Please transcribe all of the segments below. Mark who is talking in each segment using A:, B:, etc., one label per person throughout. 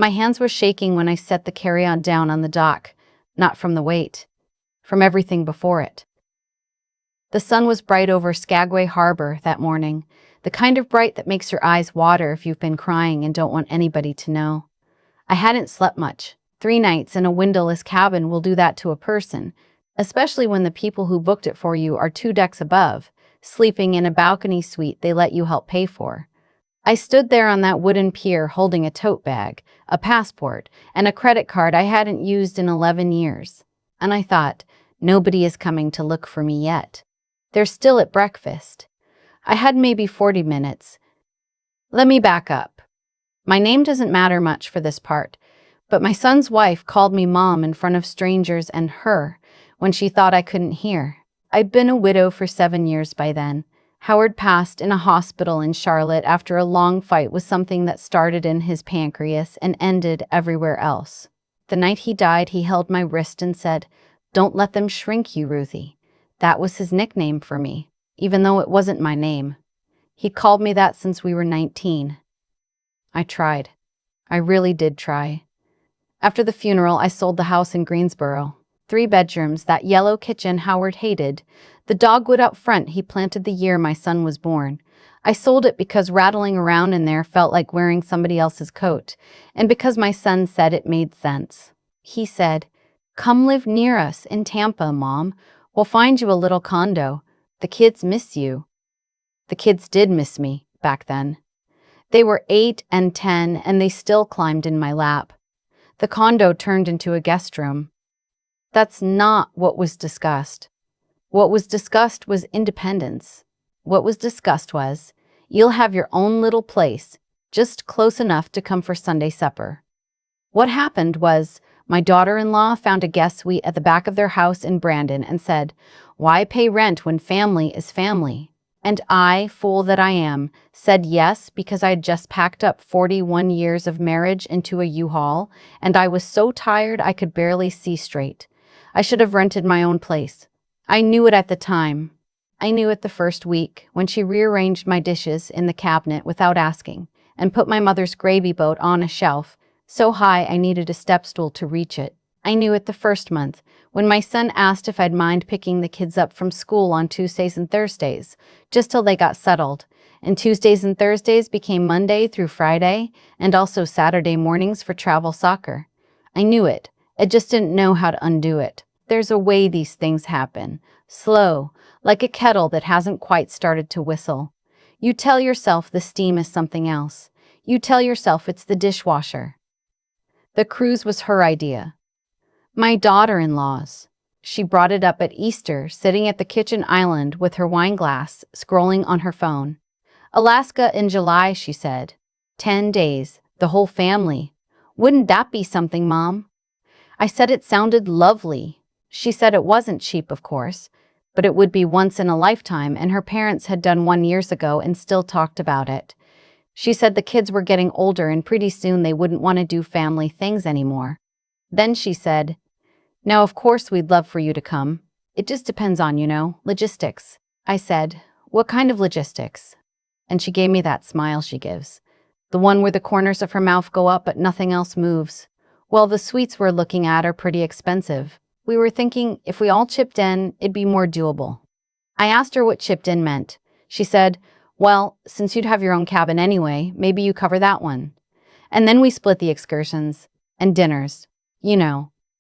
A: My hands were shaking when I set the carry-on down on the dock, not from the weight, from everything before it. The sun was bright over Skagway Harbor that morning, the kind of bright that makes your eyes water if you've been crying and don't want anybody to know. I hadn't slept much. 3 nights in a windowless cabin will do that to a person, especially when the people who booked it for you are 2 decks above, sleeping in a balcony suite they let you help pay for. I stood there on that wooden pier holding a tote bag, a passport, and a credit card I hadn't used in 11 years. And I thought, nobody is coming to look for me yet. They're still at breakfast. I had maybe 40 minutes. Let me back up. My name doesn't matter much for this part, but my son's wife called me Mom in front of strangers and her when she thought I couldn't hear. I'd been a widow for 7 years by then. Howard passed in a hospital in Charlotte after a long fight with something that started in his pancreas and ended everywhere else. The night he died, he held my wrist and said, "Don't let them shrink you, Ruthie." That was his nickname for me, even though it wasn't my name. He called me that since we were 19. I tried. I really did try. After the funeral, I sold the house in Greensboro. 3 bedrooms, that yellow kitchen Howard hated, the dogwood out front he planted the year my son was born. I sold it because rattling around in there felt like wearing somebody else's coat, and because my son said it made sense. He said, "Come live near us in Tampa, Mom. We'll find you a little condo. The kids miss you." The kids did miss me back then. They were 8 and 10, and they still climbed in my lap. The condo turned into a guest room. That's not what was discussed. What was discussed was independence. What was discussed was, you'll have your own little place, just close enough to come for Sunday supper. What happened was, my daughter-in-law found a guest suite at the back of their house in Brandon and said, "Why pay rent when family is family?" And I, fool that I am, said yes because I had just packed up 41 years of marriage into a U-Haul, and I was so tired I could barely see straight. I should have rented my own place. I knew it at the time. I knew it the first week when she rearranged my dishes in the cabinet without asking and put my mother's gravy boat on a shelf so high I needed a step stool to reach it. I knew it the first month when my son asked if I'd mind picking the kids up from school on Tuesdays and Thursdays, just till they got settled, and Tuesdays and Thursdays became Monday through Friday, and also Saturday mornings for travel soccer. I knew it. I just didn't know how to undo it. There's a way these things happen. Slow, like a kettle that hasn't quite started to whistle. You tell yourself the steam is something else. You tell yourself it's the dishwasher. The cruise was her idea. My daughter-in-law's. She brought it up at Easter, sitting at the kitchen island with her wine glass, scrolling on her phone. Alaska in July, she said. 10 days, the whole family. Wouldn't that be something, Mom? I said it sounded lovely. She said it wasn't cheap, of course, but it would be once in a lifetime, and her parents had done one years ago and still talked about it. She said the kids were getting older and pretty soon they wouldn't want to do family things anymore. Then she said, "Now, of course we'd love for you to come. It just depends on, logistics." I said, "What kind of logistics?" And she gave me that smile she gives. The one where the corners of her mouth go up but nothing else moves. Well, the suites we're looking at are pretty expensive. We were thinking if we all chipped in, it'd be more doable. I asked her what chipped in meant. She said, "Well, since you'd have your own cabin anyway, maybe you cover that one." And then we split the excursions and dinners,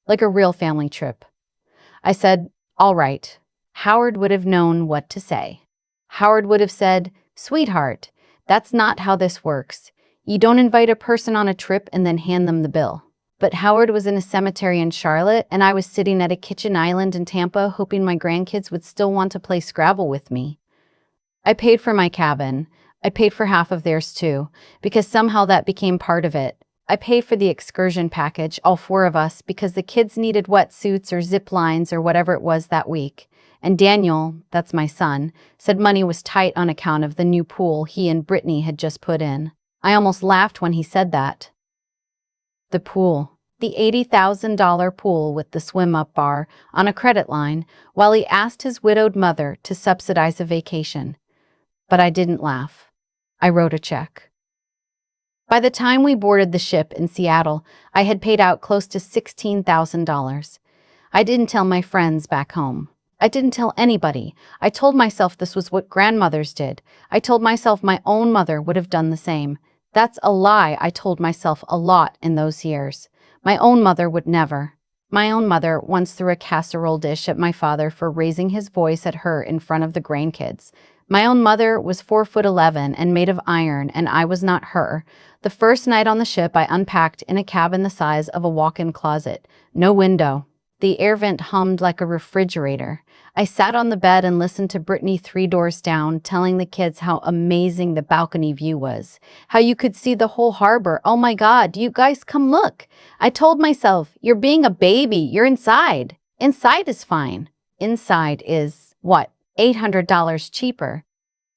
A: like a real family trip. I said, "All right." Howard would have known what to say. Howard would have said, "Sweetheart, that's not how this works. You don't invite a person on a trip and then hand them the bill." But Howard was in a cemetery in Charlotte, and I was sitting at a kitchen island in Tampa hoping my grandkids would still want to play Scrabble with me. I paid for my cabin. I paid for half of theirs too, because somehow that became part of it. I paid for the excursion package, all 4 of us, because the kids needed wetsuits or zip lines or whatever it was that week. And Daniel, that's my son, said money was tight on account of the new pool he and Brittany had just put in. I almost laughed when he said that. The pool. The $80,000 pool with the swim-up bar on a credit line, while he asked his widowed mother to subsidize a vacation. But I didn't laugh. I wrote a check. By the time we boarded the ship in Seattle, I had paid out close to $16,000. I didn't tell my friends back home. I didn't tell anybody. I told myself this was what grandmothers did. I told myself my own mother would have done the same. That's a lie I told myself a lot in those years. My own mother would never. My own mother once threw a casserole dish at my father for raising his voice at her in front of the grandkids. My own mother was 4'11" and made of iron, and I was not her. The first night on the ship, I unpacked in a cabin the size of a walk-in closet. No window. The air vent hummed like a refrigerator. I sat on the bed and listened to Brittany 3 doors down, telling the kids how amazing the balcony view was, how you could see the whole harbor. Oh my God, you guys come look. I told myself, you're being a baby, you're inside. Inside is fine. Inside is, what, $800 cheaper.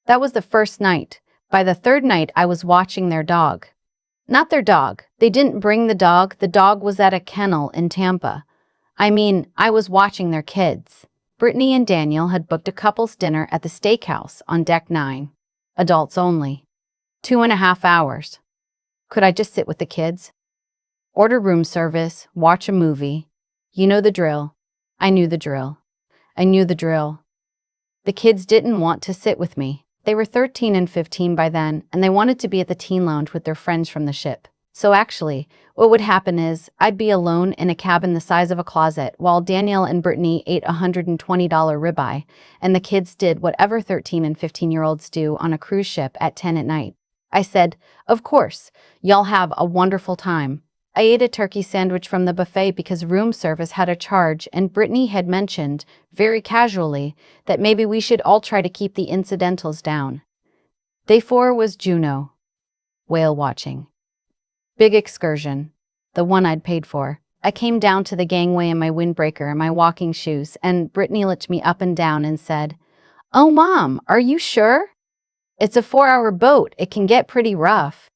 A: That was the first night. By the third night, I was watching their dog. Not their dog. They didn't bring the dog. The dog was at a kennel in Tampa. I was watching their kids. Brittany and Daniel had booked a couple's dinner at the steakhouse on Deck 9. Adults only. 2.5 hours. Could I just sit with the kids? Order room service, watch a movie. You know the drill. I knew the drill. I knew the drill. The kids didn't want to sit with me. They were 13 and 15 by then, and they wanted to be at the teen lounge with their friends from the ship. So actually, what would happen is, I'd be alone in a cabin the size of a closet while Danielle and Brittany ate $120 ribeye, and the kids did whatever 13 and 15-year-olds do on a cruise ship at 10 at night. I said, of course, y'all have a wonderful time. I ate a turkey sandwich from the buffet because room service had a charge, and Brittany had mentioned, very casually, that maybe we should all try to keep the incidentals down. Day 4 was Juneau. Whale watching. Big excursion. The one I'd paid for. I came down to the gangway in my windbreaker and my walking shoes, and Brittany looked me up and down and said, "Oh, Mom, are you sure? It's a 4-hour boat. It can get pretty rough."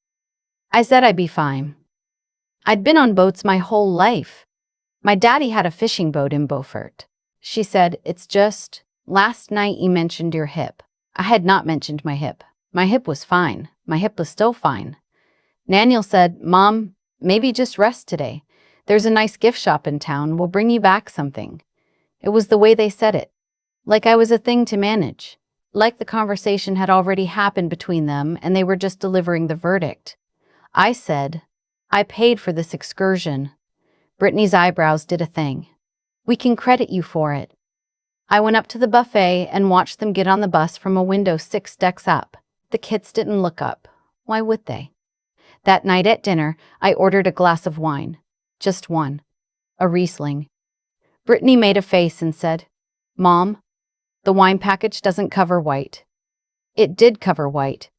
A: I said I'd be fine. I'd been on boats my whole life. My daddy had a fishing boat in Beaufort. She said, "It's just, last night you mentioned your hip." I had not mentioned my hip. My hip was fine. My hip was still fine. Daniel said, "Mom, maybe just rest today. There's a nice gift shop in town. We'll bring you back something." It was the way they said it. Like I was a thing to manage. Like the conversation had already happened between them and they were just delivering the verdict. I said, "I paid for this excursion." Brittany's eyebrows did a thing. "We can credit you for it." I went up to the buffet and watched them get on the bus from a window 6 decks up. The kids didn't look up. Why would they? That night at dinner, I ordered a glass of wine. Just one. A Riesling. Brittany made a face and said, "Mom, the wine package doesn't cover white." It did cover white.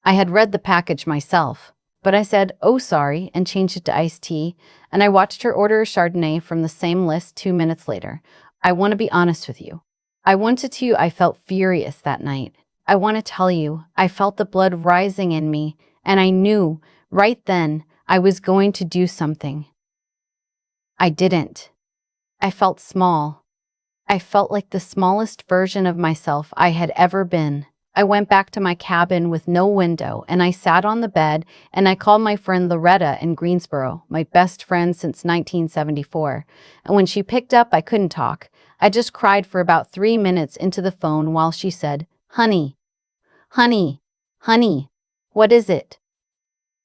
A: I had read the package myself, but I said, "Oh, sorry," and changed it to iced tea, and I watched her order a Chardonnay from the same list 2 minutes later. I want to be honest with you. I felt furious that night. I want to tell you, I felt the blood rising in me, and I knew, right then, I was going to do something. I didn't. I felt small. I felt like the smallest version of myself I had ever been. I went back to my cabin with no window, and I sat on the bed, and I called my friend Loretta in Greensboro, my best friend since 1974. And when she picked up, I couldn't talk. I just cried for about 3 minutes into the phone while she said, "Honey, honey, honey, what is it?"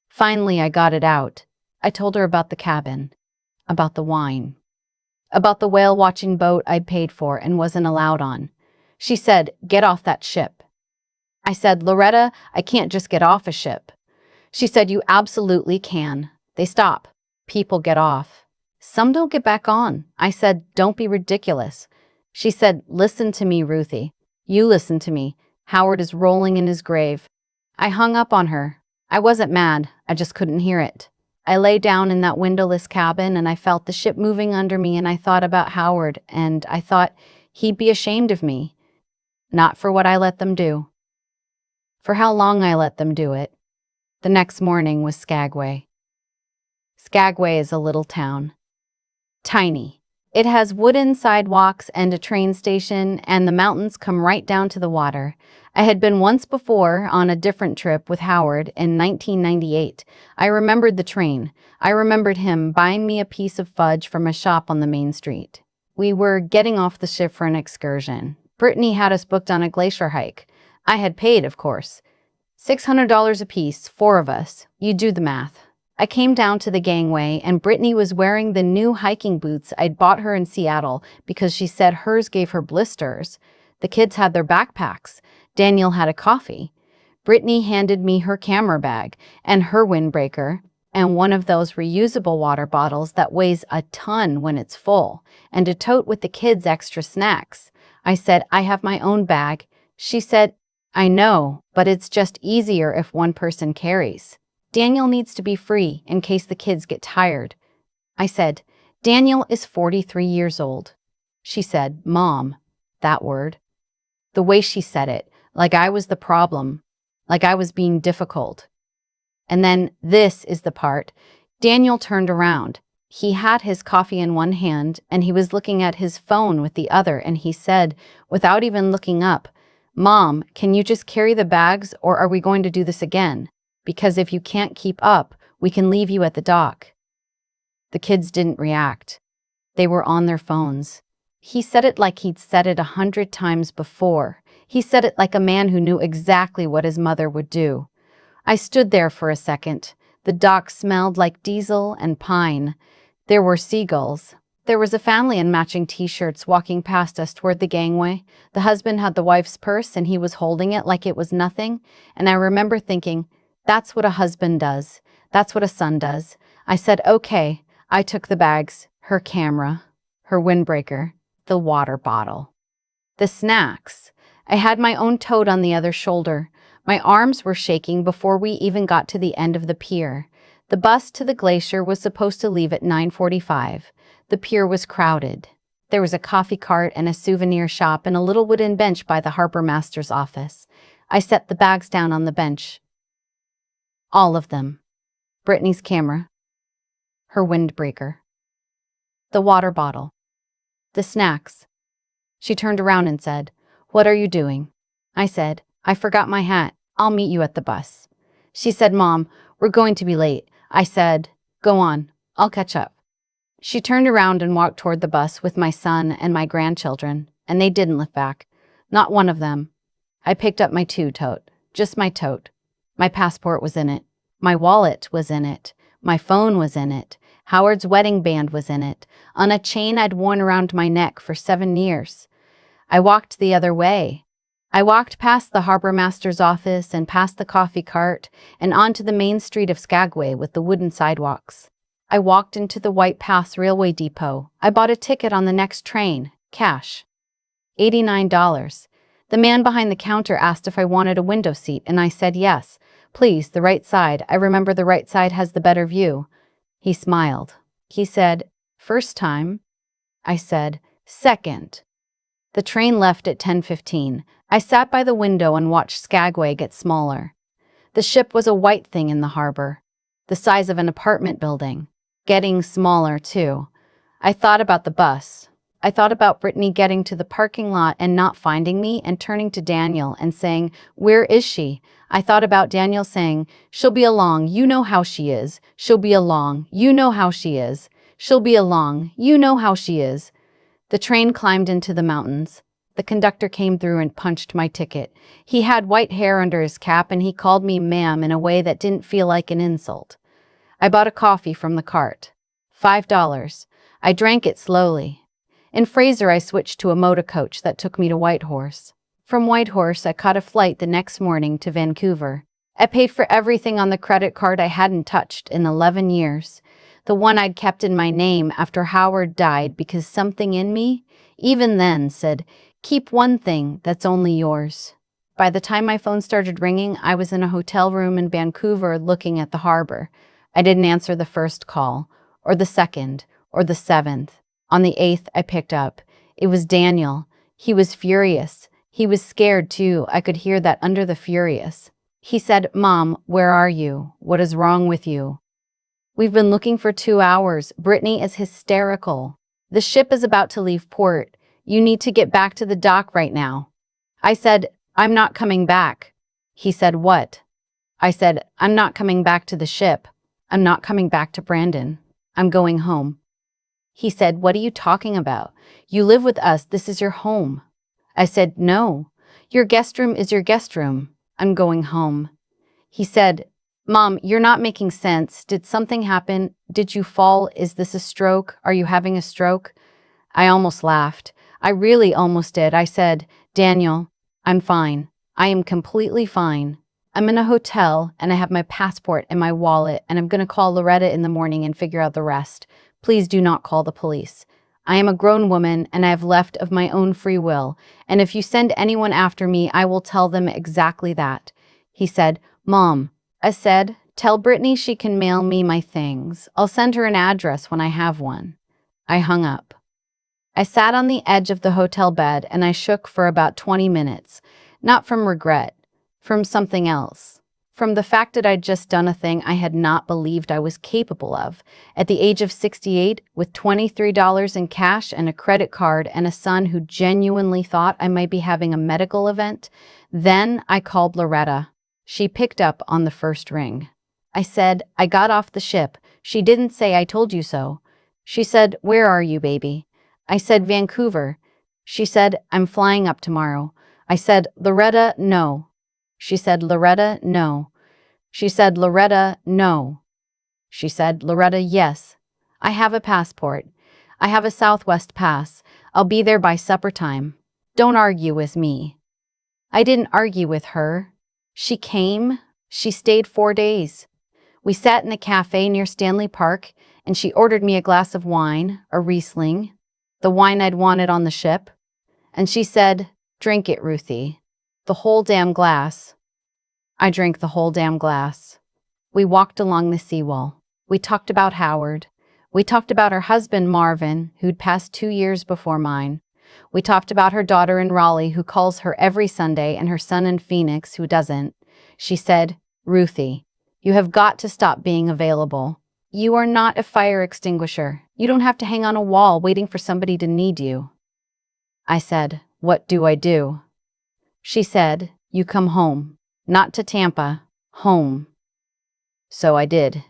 A: Finally, I got it out. I told her about the cabin, about the wine, about the whale-watching boat I'd paid for and wasn't allowed on. She said, "Get off that ship." I said, "Loretta, I can't just get off a ship." She said, "You absolutely can. They stop. People get off. Some don't get back on." I said, "Don't be ridiculous." She said, "Listen to me, Ruthie. You listen to me. Howard is rolling in his grave." I hung up on her. I wasn't mad. I just couldn't hear it. I lay down in that windowless cabin and I felt the ship moving under me, and I thought about Howard, and I thought he'd be ashamed of me. Not for what I let them do. For how long I let them do it. The next morning was Skagway. Skagway is a little town. Tiny, It has wooden sidewalks and a train station, and the mountains come right down to the water. I had been once before on a different trip with Howard in 1998. I remembered the train. I remembered him buying me a piece of fudge from a shop on the main street. We were getting off the ship for an excursion. Brittany had us booked on a glacier hike. I had paid, of course. $600 apiece, 4 of us. You do the math. I came down to the gangway, and Brittany was wearing the new hiking boots I'd bought her in Seattle because she said hers gave her blisters. The kids had their backpacks. Daniel had a coffee. Brittany handed me her camera bag and her windbreaker and one of those reusable water bottles that weighs a ton when it's full, and a tote with the kids' extra snacks. I said, I have my own bag. She said, I know, but it's just easier if one person carries. Daniel needs to be free in case the kids get tired. I said, Daniel is 43 years old. She said, Mom, that word. The way she said it, like I was the problem, like I was being difficult. And then this is the part. Daniel turned around. He had his coffee in one hand and he was looking at his phone with the other, and he said, without even looking up, Mom, can you just carry the bags, or are we going to do this again? Because if you can't keep up, we can leave you at the dock. The kids didn't react. They were on their phones. He said it like he'd said it 100 times before. He said it like a man who knew exactly what his mother would do. I stood there for a second. The dock smelled like diesel and pine. There were seagulls. There was a family in matching t-shirts walking past us toward the gangway. The husband had the wife's purse and he was holding it like it was nothing. And I remember thinking, that's what a husband does. That's what a son does. I said, okay. I took the bags, her camera, her windbreaker, the water bottle, the snacks. I had my own tote on the other shoulder. My arms were shaking before we even got to the end of the pier. The bus to the glacier was supposed to leave at 9:45. The pier was crowded. There was a coffee cart and a souvenir shop and a little wooden bench by the harbor master's office. I set the bags down on the bench. All of them. Brittany's camera, her windbreaker, the water bottle, the snacks. She turned around and said, What are you doing? I said, I forgot my hat. I'll meet you at the bus. She said, Mom, we're going to be late. I said, Go on, I'll catch up. She turned around and walked toward the bus with my son and my grandchildren, and they didn't look back. Not one of them. I picked up my tote, just my tote. My passport was in it. My wallet was in it. My phone was in it. Howard's wedding band was in it, on a chain I'd worn around my neck for 7 years. I walked the other way. I walked past the harbor master's office and past the coffee cart and onto the main street of Skagway with the wooden sidewalks. I walked into the White Pass Railway Depot. I bought a ticket on the next train, cash. $89. The man behind the counter asked if I wanted a window seat, and I said yes. Please, the right side. I remember the right side has the better view. He smiled. He said, First time? I said, Second. The train left at 10:15. I sat by the window and watched Skagway get smaller. The ship was a white thing in the harbor, the size of an apartment building, getting smaller too. I thought about the bus. I thought about Brittany getting to the parking lot and not finding me and turning to Daniel and saying, Where is she? I thought about Daniel saying, She'll be along, you know how she is. She'll be along, you know how she is. She'll be along, you know how she is. The train climbed into the mountains. The conductor came through and punched my ticket. He had white hair under his cap and he called me ma'am in a way that didn't feel like an insult. I bought a coffee from the cart. $5. I drank it slowly. In Fraser, I switched to a motor coach that took me to Whitehorse. From Whitehorse, I caught a flight the next morning to Vancouver. I paid for everything on the credit card I hadn't touched in 11 years. The one I'd kept in my name after Howard died because something in me, even then, said, Keep one thing that's only yours. By the time my phone started ringing, I was in a hotel room in Vancouver looking at the harbor. I didn't answer the first call, or the second, or the seventh. On the 8th, I picked up. It was Daniel. He was furious. He was scared, too. I could hear that under the furious. He said, Mom, where are you? What is wrong with you? We've been looking for 2 hours. Brittany is hysterical. The ship is about to leave port. You need to get back to the dock right now. I said, I'm not coming back. He said, what? I said, I'm not coming back to the ship. I'm not coming back to Brandon. I'm going home. He said, what are you talking about? You live with us. This is your home. I said, no. Your guest room is your guest room. I'm going home. He said, Mom, you're not making sense. Did something happen? Did you fall? Is this a stroke? Are you having a stroke? I almost laughed. I really almost did. I said, Daniel, I'm fine. I am completely fine. I'm in a hotel and I have my passport and my wallet and I'm going to call Loretta in the morning and figure out the rest. Please do not call the police. I am a grown woman and I have left of my own free will, and if you send anyone after me, I will tell them exactly that. He said, Mom, I said, tell Brittany she can mail me my things. I'll send her an address when I have one. I hung up. I sat on the edge of the hotel bed and I shook for about 20 minutes, not from regret, from something else. From the fact that I'd just done a thing I had not believed I was capable of. At the age of 68, with $23 in cash and a credit card and a son who genuinely thought I might be having a medical event, then I called Loretta. She picked up on the first ring. I said, I got off the ship. She didn't say I told you so. She said, where are you, baby? I said, Vancouver. She said, I'm flying up tomorrow. I said, Loretta, no. She said, Loretta, no. She said, Loretta, no. She said, Loretta, yes. I have a passport. I have a Southwest pass. I'll be there by supper time. Don't argue with me. I didn't argue with her. She came. She stayed 4 days. We sat in a cafe near Stanley Park, and she ordered me a glass of wine, a Riesling, the wine I'd wanted on the ship. And she said, drink it, Ruthie. The whole damn glass. I drank the whole damn glass. We walked along the seawall. We talked about Howard. We talked about her husband, Marvin, who'd passed 2 years before mine. We talked about her daughter in Raleigh, who calls her every Sunday, and her son in Phoenix, who doesn't. She said, Ruthie, you have got to stop being available. You are not a fire extinguisher. You don't have to hang on a wall waiting for somebody to need you. I said, what do I do? She said, you come home. Not to Tampa. Home. So I did.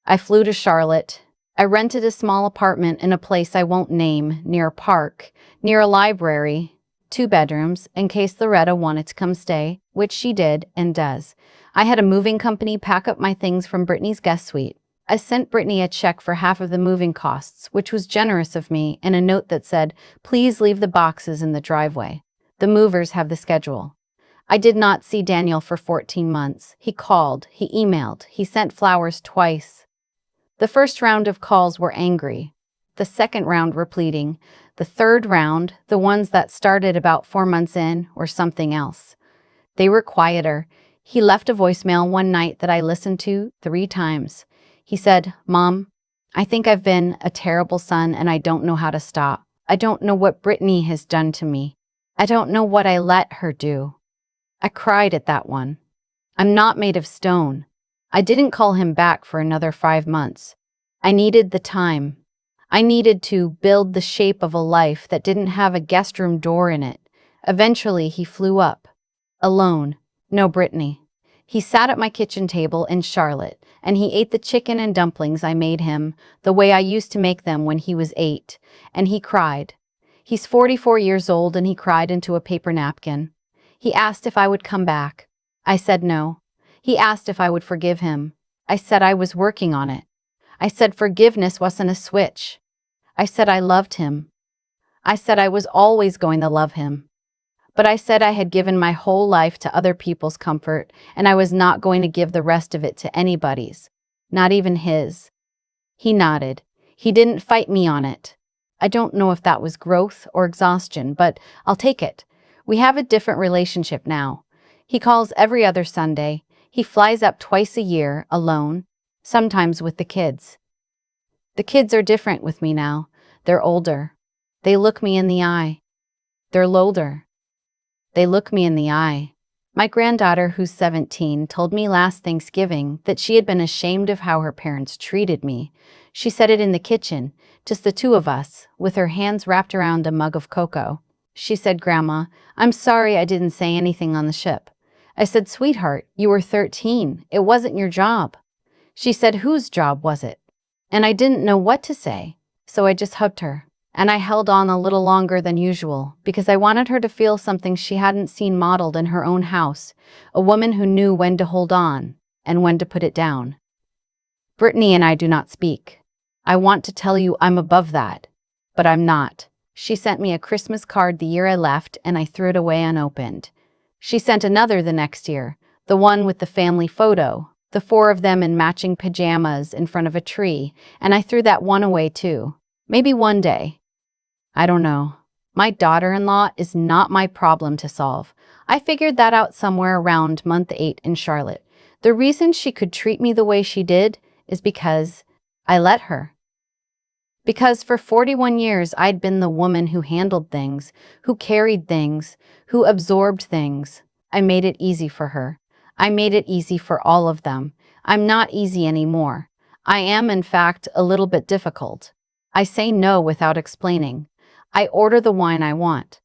A: I flew to Charlotte. I rented a small apartment in a place I won't name, near a park, near a library, 2 bedrooms, in case Loretta wanted to come stay, which she did and does. I had a moving company pack up my things from Brittany's guest suite. I sent Brittany a check for half of the moving costs, which was generous of me, and a note that said, please leave the boxes in the driveway. The movers have the schedule. I did not see Daniel for 14 months. He called, he emailed, he sent flowers twice. The first round of calls were angry. The second round were pleading. The third round, the ones that started about 4 months in, were something else. They were quieter. He left a voicemail one night that I listened to 3 times. He said, Mom, I think I've been a terrible son and I don't know how to stop. I don't know what Brittany has done to me. I don't know what I let her do. I cried at that one. I'm not made of stone. I didn't call him back for another 5 months. I needed the time. I needed to build the shape of a life that didn't have a guest room door in it. Eventually, he flew up. Alone. No Brittany. He sat at my kitchen table in Charlotte, and he ate the chicken and dumplings I made him, the way I used to make them when he was 8, and he cried. He's 44 years old, and he cried into a paper napkin. He asked if I would come back. I said no. He asked if I would forgive him. I said I was working on it. I said forgiveness wasn't a switch. I said I loved him. I said I was always going to love him. But I said I had given my whole life to other people's comfort, and I was not going to give the rest of it to anybody's, not even his. He nodded. He didn't fight me on it. I don't know if that was growth or exhaustion, but I'll take it. We have a different relationship now. He calls every other Sunday. He flies up twice a year, alone, sometimes with the kids. The kids are different with me now. They're older. They look me in the eye. They're older. They look me in the eye. My granddaughter, who's 17, told me last Thanksgiving that she had been ashamed of how her parents treated me. She said it in the kitchen, just the two of us, with her hands wrapped around a mug of cocoa. She said, "Grandma, I'm sorry I didn't say anything on the ship." I said, "Sweetheart, you were 13. It wasn't your job." She said, "Whose job was it?" And I didn't know what to say, so I just hugged her. And I held on a little longer than usual, because I wanted her to feel something she hadn't seen modeled in her own house, a woman who knew when to hold on and when to put it down. Brittany and I do not speak. I want to tell you I'm above that, but I'm not. She sent me a Christmas card the year I left, and I threw it away unopened. She sent another the next year, the one with the family photo, the four of them in matching pajamas in front of a tree, and I threw that one away too. Maybe one day. I don't know. My daughter-in-law is not my problem to solve. I figured that out somewhere around month 8 in Charlotte. The reason she could treat me the way she did is because I let her. Because for 41 years I'd been the woman who handled things, who carried things, who absorbed things. I made it easy for her. I made it easy for all of them. I'm not easy anymore. I am, in fact, a little bit difficult. I say no without explaining. I order the wine I want.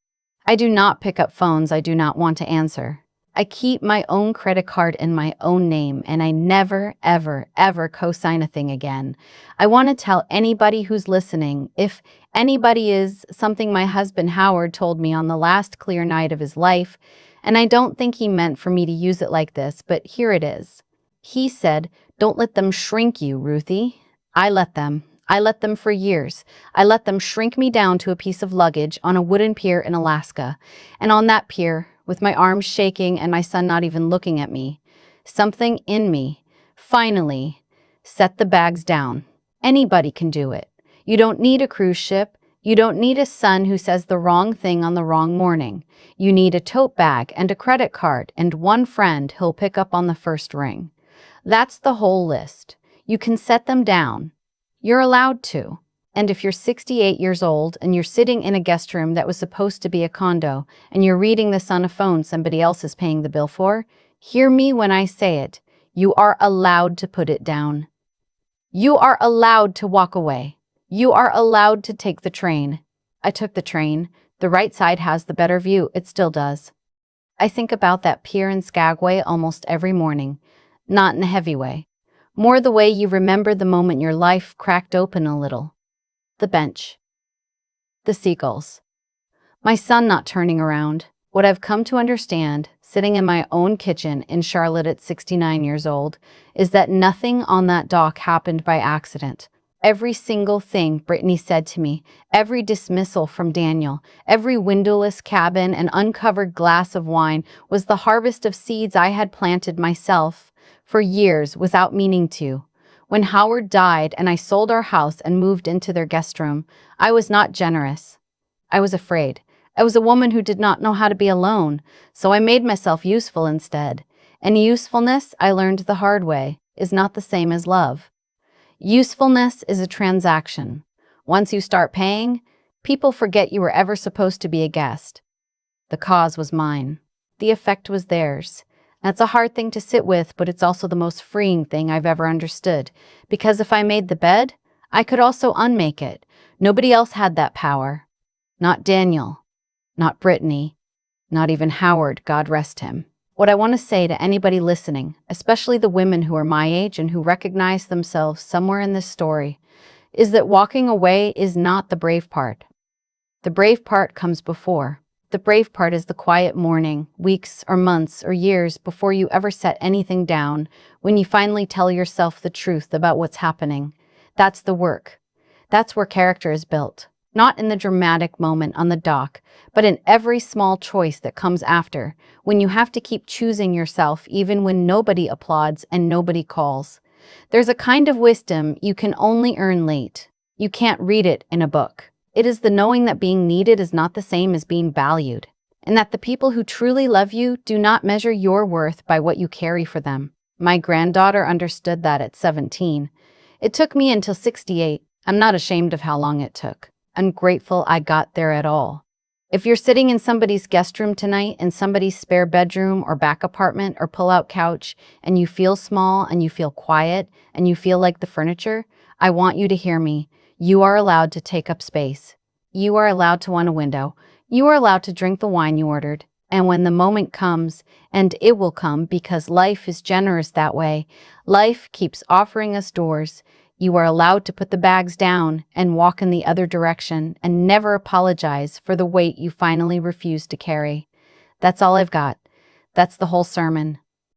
A: I do not pick up phones I do not want to answer. I keep my own credit card in my own name, and I never, ever, ever co-sign a thing again. I want to tell anybody who's listening, if anybody is, something my husband Howard told me on the last clear night of his life, and I don't think he meant for me to use it like this, but here it is. He said, "Don't let them shrink you, Ruthie." I let them. I let them for years. I let them shrink me down to a piece of luggage on a wooden pier in Alaska. And on that pier, with my arms shaking and my son not even looking at me, something in me, finally, set the bags down. Anybody can do it. You don't need a cruise ship. You don't need a son who says the wrong thing on the wrong morning. You need a tote bag and a credit card and one friend who'll pick up on the first ring. That's the whole list. You can set them down. You're allowed to. And if you're 68 years old and you're sitting in a guest room that was supposed to be a condo and you're reading this on a phone somebody else is paying the bill for, hear me when I say it. You are allowed to put it down. You are allowed to walk away. You are allowed to take the train. I took the train. The right side has the better view. It still does. I think about that pier in Skagway almost every morning. Not in a heavy way. More the way you remember the moment your life cracked open a little. The bench. The seagulls. My son not turning around. What I've come to understand, sitting in my own kitchen in Charlotte at 69 years old, is that nothing on that dock happened by accident. Every single thing Brittany said to me, every dismissal from Daniel, every windowless cabin and uncovered glass of wine was the harvest of seeds I had planted myself for years without meaning to. When Howard died and I sold our house and moved into their guest room, I was not generous. I was afraid. I was a woman who did not know how to be alone, so I made myself useful instead. And usefulness, I learned the hard way, is not the same as love. Usefulness is a transaction. Once you start paying, people forget you were ever supposed to be a guest. The cause was mine. The effect was theirs. That's a hard thing to sit with, but it's also the most freeing thing I've ever understood. Because if I made the bed, I could also unmake it. Nobody else had that power. Not Daniel. Not Brittany. Not even Howard, God rest him. What I want to say to anybody listening, especially the women who are my age and who recognize themselves somewhere in this story, is that walking away is not the brave part. The brave part comes before. The brave part is the quiet morning, weeks or months or years before you ever set anything down, when you finally tell yourself the truth about what's happening. That's the work. That's where character is built. Not in the dramatic moment on the dock, but in every small choice that comes after, when you have to keep choosing yourself even when nobody applauds and nobody calls. There's a kind of wisdom you can only earn late. You can't read it in a book. It is the knowing that being needed is not the same as being valued, and that the people who truly love you do not measure your worth by what you carry for them. My granddaughter understood that at 17. It took me until 68. I'm not ashamed of how long it took. I'm grateful I got there at all. If you're sitting in somebody's guest room tonight, in somebody's spare bedroom or back apartment or pull-out couch, and you feel small and you feel quiet and you feel like the furniture, I want you to hear me. You are allowed to take up space. You are allowed to want a window. You are allowed to drink the wine you ordered. And when the moment comes, and it will come because life is generous that way, life keeps offering us doors. You are allowed to put the bags down and walk in the other direction and never apologize for the weight you finally refuse to carry. That's all I've got. That's the whole sermon.